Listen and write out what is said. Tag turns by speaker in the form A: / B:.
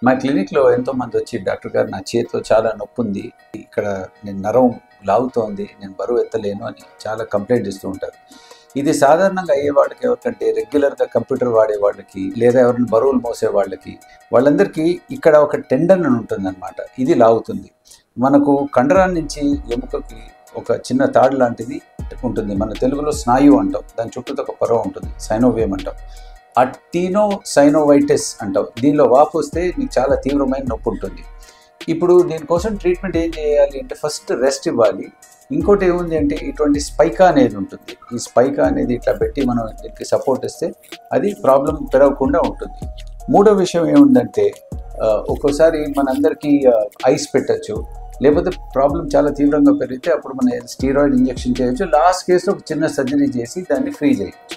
A: మా క్లినిక్లో ఎంతోమంది వచ్చి డాక్టర్ గారు నా చేతిలో చాలా నొప్పి ఉంది, ఇక్కడ నేను నరం లాగుతోంది, నేను బరువు ఎత్తలేను అని చాలా కంప్లైంట్ ఇస్తూ ఉంటారు. ఇది సాధారణంగా అయ్యే వాళ్ళకి ఎవరికంటే రెగ్యులర్గా కంప్యూటర్ వాడే వాళ్ళకి లేదా ఎవరైనా బరువులు మోసే వాళ్ళకి వాళ్ళందరికీ ఇక్కడ ఒక టెండన్ అని ఉంటుందన్నమాట. ఇది లాగుతుంది. మనకు కండరాల నుంచి ఎముకకి ఒక చిన్న తాడు లాంటిది ఉంటుంది. మన తెలుగులో స్నాయు అంటాం, దాని చుట్టూ ఒక పొర ఉంటుంది, సైనోవియం అంటాం. అటీనో సైనోవైటిస్ అంటాం. దీనిలో వాపు వస్తే మీకు చాలా తీవ్రమైన నొప్పి ఉంటుంది. ఇప్పుడు దీనికోసం ట్రీట్మెంట్ ఏం చేయాలి అంటే ఫస్ట్ రెస్ట్ ఇవ్వాలి. ఇంకోటి ఏముంది అంటే ఇటువంటి స్పైకా అనేది ఉంటుంది. ఈ స్పైకా అనేది ఇట్లా పెట్టి మనం దీనికి సపోర్ట్ ఇస్తే అది ప్రాబ్లం పెరగకుండా ఉంటుంది. మూడో విషయం ఏముందంటే ఒక్కోసారి మనందరికీ ఐస్ పెట్టచ్చు, లేకపోతే ప్రాబ్లం చాలా తీవ్రంగా పెరిగితే అప్పుడు మనం స్టీరాయిడ్ ఇంజెక్షన్ చేయొచ్చు. లాస్ట్ కేసులో ఒక చిన్న సర్జరీ చేసి దాన్ని ఫ్రీ చేయొచ్చు.